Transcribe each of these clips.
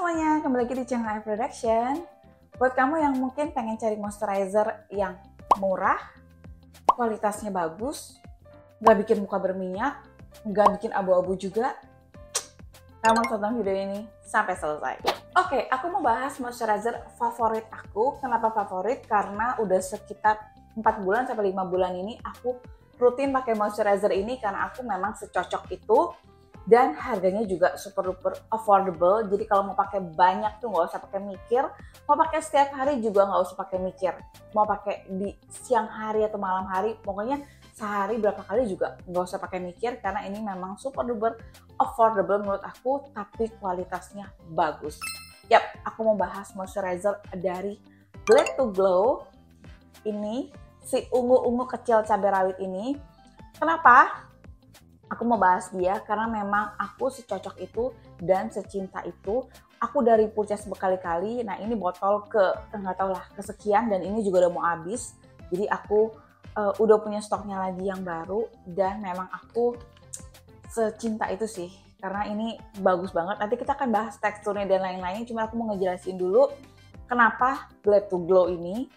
semuanya, kembali lagi di channel Air Production. Buat kamu yang mungkin pengen cari moisturizer yang murah, kualitasnya bagus, nggak bikin muka berminyak, nggak bikin abu-abu juga, kamu harus tonton video ini sampai selesai. Oke, aku mau bahas moisturizer favorit aku. Kenapa favorit? Karena udah sekitar 4 bulan sampai 5 bulan ini aku rutin pakai moisturizer ini karena aku memang secocok itu. Dan harganya juga super duper affordable, jadi kalau mau pakai banyak tuh nggak usah pakai mikir, mau pakai setiap hari juga nggak usah pakai mikir, mau pakai di siang hari atau malam hari, pokoknya sehari berapa kali juga nggak usah pakai mikir karena ini memang super duper affordable menurut aku, tapi kualitasnya bagus. Yap, aku mau bahas moisturizer dari Glade to Glow, ini si ungu-ungu kecil cabai rawit ini. Kenapa? Aku mau bahas dia karena memang aku secocok itu dan secinta itu. Aku dari purchase berkali-kali. Nah ini botol ke nggak tahu lah kesekian dan ini juga udah mau habis. Jadi aku udah punya stoknya lagi yang baru dan memang aku secinta itu sih karena ini bagus banget. Nanti kita akan bahas teksturnya dan lain-lainnya. Cuma aku mau ngejelasin dulu kenapa Glade to Glow ini.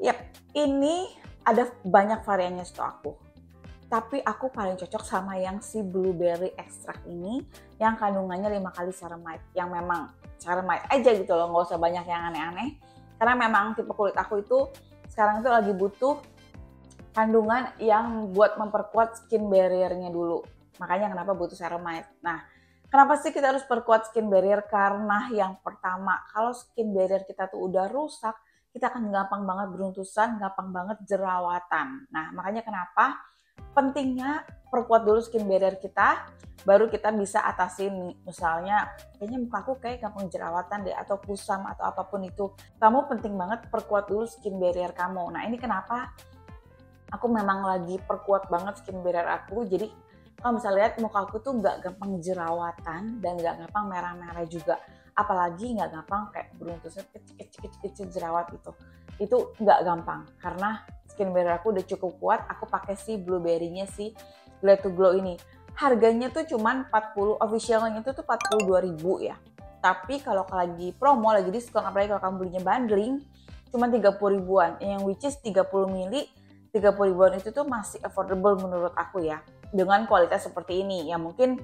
Yap, ini ada banyak variannya setahu aku. Tapi aku paling cocok sama yang si blueberry extract ini yang kandungannya 5 kali ceramide, yang memang ceramide aja gitu loh, nggak usah banyak yang aneh-aneh karena memang tipe kulit aku itu sekarang itu lagi butuh kandungan yang buat memperkuat skin barrier-nya dulu, makanya kenapa butuh ceramide. Nah, kenapa sih kita harus perkuat skin barrier? Karena yang pertama, kalau skin barrier kita tuh udah rusak, kita akan gampang banget beruntusan, gampang banget jerawatan. Nah, makanya kenapa pentingnya perkuat dulu skin barrier kita, baru kita bisa atasin misalnya kayaknya muka aku kayak gampang jerawatan deh atau kusam atau apapun itu. Kamu penting banget perkuat dulu skin barrier kamu. Nah ini kenapa aku memang lagi perkuat banget skin barrier aku. Jadi kalau bisa lihat muka aku tuh nggak gampang jerawatan dan nggak gampang merah-merah juga. Apalagi nggak gampang kayak beruntusan kecil-kecil jerawat itu nggak gampang karena skin barrier aku udah cukup kuat. Aku pakai si blueberry-nya si Glade to Glow ini. Harganya tuh cuman 40, officialnya itu tuh 42.000 ya. Tapi kalau lagi promo, lagi diskon, apalagi kalau kamu belinya bundling, cuma 30 ribuan. Yang which is 30 mili, 30 ribuan itu tuh masih affordable menurut aku ya. Dengan kualitas seperti ini. Ya mungkin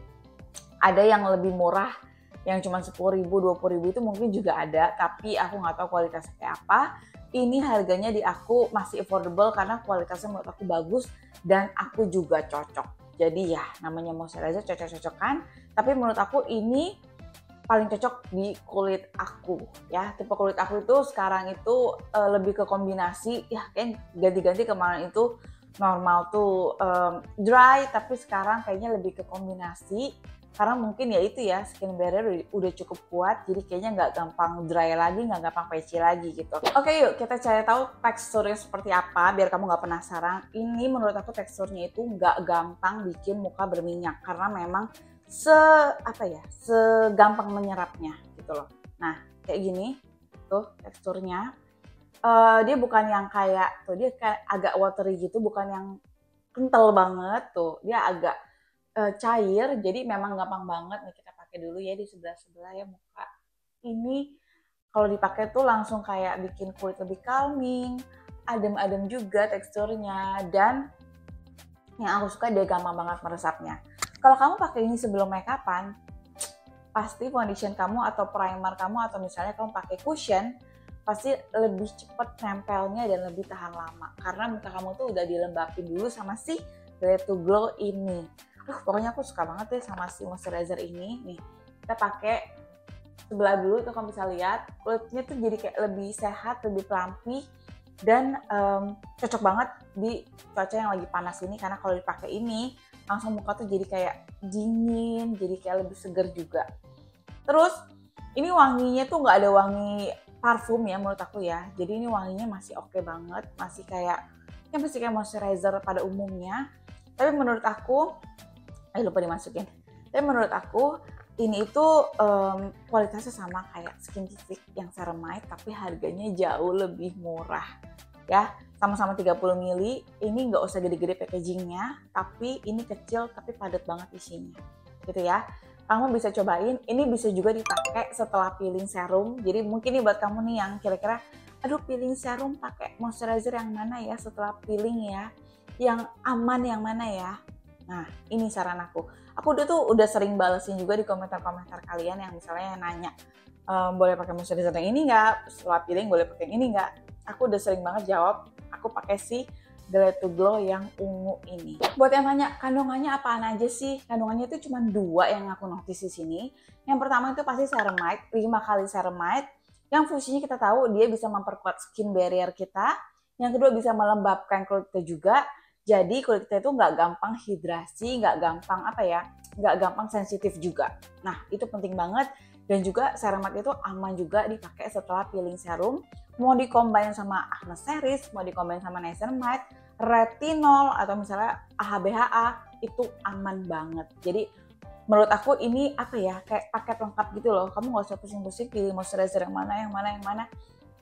ada yang lebih murah, yang cuma 10 ribu, 20 ribu itu mungkin juga ada. Tapi aku nggak tahu kualitasnya kayak apa. Ini harganya di aku masih affordable karena kualitasnya menurut aku bagus dan aku juga cocok. Jadi ya namanya moisturizer cocok-cocokan, tapi menurut aku ini paling cocok di kulit aku ya. Tipe kulit aku itu sekarang itu lebih ke kombinasi ya, kayak ganti-ganti. Kemarin itu normal tuh dry, tapi sekarang kayaknya lebih ke kombinasi. Karena mungkin ya itu ya, skin barrier udah cukup kuat, jadi kayaknya nggak gampang dry lagi, nggak gampang patchy lagi gitu. Oke yuk kita cari tahu teksturnya seperti apa, biar kamu nggak penasaran. Ini menurut aku teksturnya itu nggak gampang bikin muka berminyak, karena memang segampang menyerapnya gitu loh. Nah kayak gini tuh teksturnya. Dia bukan yang kayak, tuh dia kayak agak watery gitu, bukan yang kental banget tuh, dia agak cair, jadi memang gampang banget. Nih kita pakai dulu ya di sebelah-sebelah ya muka. Ini kalau dipakai tuh langsung kayak bikin kulit lebih calming, adem-adem juga teksturnya, dan yang aku suka dia gampang banget meresapnya. Kalau kamu pakai ini sebelum make upan, pasti foundation kamu atau primer kamu atau misalnya kamu pakai cushion, pasti lebih cepat nempelnya dan lebih tahan lama karena muka kamu tuh udah dilembapin dulu sama si Glade to Glow ini. Pokoknya aku suka banget deh sama si moisturizer ini. Nih, kita pakai sebelah dulu tuh, kamu bisa lihat kulitnya tuh jadi kayak lebih sehat, lebih pelampi, dan cocok banget di cuaca yang lagi panas ini karena kalau dipakai ini langsung muka tuh jadi kayak dingin, jadi kayak lebih seger juga. Terus ini wanginya tuh nggak ada wangi parfum ya menurut aku ya. Jadi ini wanginya masih oke banget, masih kayak moisturizer pada umumnya. Tapi menurut aku lupa dimasukin. Tapi menurut aku ini itu kualitasnya sama kayak Skintific yang ceramide, tapi harganya jauh lebih murah ya. Sama-sama 30 mili, ini nggak usah gede-gede packagingnya, tapi ini kecil tapi padat banget isinya gitu ya. kamu bisa cobain. Ini bisa juga dipakai setelah peeling serum. Jadi mungkin nih buat kamu nih yang kira-kira, aduh peeling serum pakai moisturizer yang mana ya setelah peeling ya, yang aman yang mana ya. Nah ini saran aku udah sering balesin juga di komentar-komentar kalian yang misalnya nanya, boleh pakai moisturizer yang ini nggak, setelah peeling boleh pakai yang ini nggak. Aku udah sering banget jawab, aku pakai si Glad to Glow yang ungu ini. Buat yang tanya kandungannya apaan aja sih? Kandungannya itu cuma 2 yang aku notice di sini. Yang pertama itu pasti ceramide, 5 kali ceramide. Yang fungsinya kita tahu dia bisa memperkuat skin barrier kita. Yang kedua bisa melembabkan kulit kita juga. Jadi kulit kita itu nggak gampang hidrasi, nggak gampang sensitif juga. Nah itu penting banget. Dan juga ceramide itu aman juga dipakai setelah peeling serum. Mau dikombain sama Acne Series, mau dikombain sama niacinamide, retinol, atau misalnya AHA/BHA, itu aman banget. Jadi menurut aku ini kayak paket lengkap gitu loh. Kamu nggak usah pusing-pusing pilih moisturizer yang mana.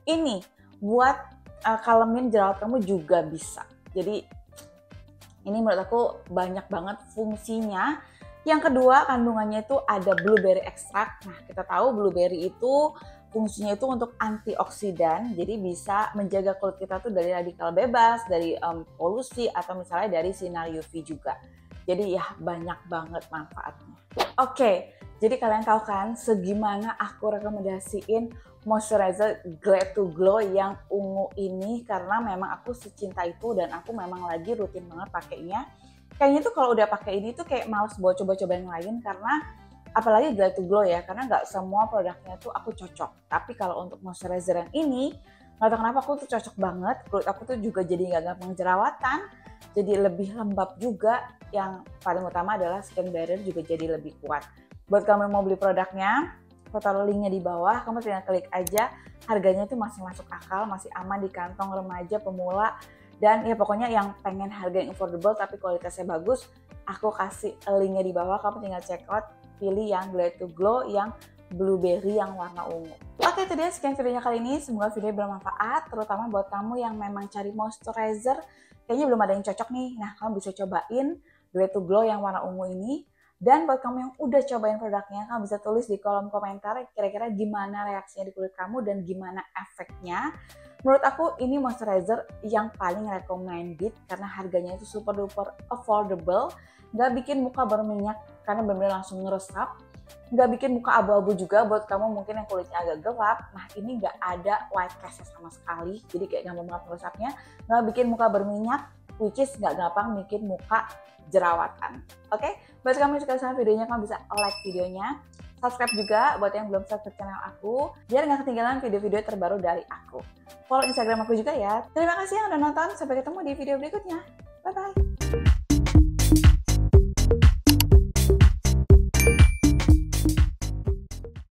Ini buat kalemin jerawat kamu juga bisa. Jadi ini menurut aku banyak banget fungsinya. Yang kedua, kandungannya itu ada blueberry extract. Nah, kita tahu blueberry itu fungsinya itu untuk antioksidan, jadi bisa menjaga kulit kita tuh dari radikal bebas, dari polusi, atau misalnya dari sinar UV juga. Jadi ya banyak banget manfaatnya. Oke, jadi kalian tahu kan segimana aku rekomendasiin moisturizer Glad to Glow yang ungu ini, karena memang aku secinta itu dan aku memang lagi rutin banget pakainya. Kayaknya tuh kalau udah pakai ini tuh kayak males buat coba-coba yang lain, karena apalagi Glad to Glow ya, karena nggak semua produknya tuh aku cocok. Tapi kalau untuk moisturizer yang ini, nggak tahu kenapa aku tuh cocok banget. Kulit aku tuh juga jadi nggak gampang jerawatan, jadi lebih lembab juga. Yang paling utama adalah skin barrier juga jadi lebih kuat. Buat kamu yang mau beli produknya, aku taruh linknya di bawah, kamu tinggal klik aja. Harganya tuh masih masuk akal, masih aman di kantong remaja, pemula. Dan ya pokoknya yang pengen harga yang affordable tapi kualitasnya bagus, aku kasih linknya di bawah, kamu tinggal check out, pilih yang Glad to Glow yang blueberry yang warna ungu. Oke, itu dia sekian videonya kali ini, semoga video bermanfaat, terutama buat kamu yang memang cari moisturizer, kayaknya belum ada yang cocok nih. Nah, kamu bisa cobain Glad to Glow yang warna ungu ini. Dan buat kamu yang udah cobain produknya, kamu bisa tulis di kolom komentar kira-kira gimana reaksinya di kulit kamu dan gimana efeknya. Menurut aku ini moisturizer yang paling recommended karena harganya itu super duper affordable, nggak bikin muka berminyak karena benar-benar langsung ngeresap, nggak bikin muka abu-abu juga buat kamu mungkin yang kulitnya agak gelap. Nah ini nggak ada white cast sama sekali, jadi kayak gampang banget meresapnya, nggak bikin muka berminyak, which is nggak gampang bikin muka jerawatan. Oke, buat kamu yang suka sama videonya, kamu bisa like videonya, subscribe juga buat yang belum subscribe channel aku, biar nggak ketinggalan video-video terbaru dari aku. Follow Instagram aku juga ya. Terima kasih yang udah nonton, sampai ketemu di video berikutnya. Bye-bye.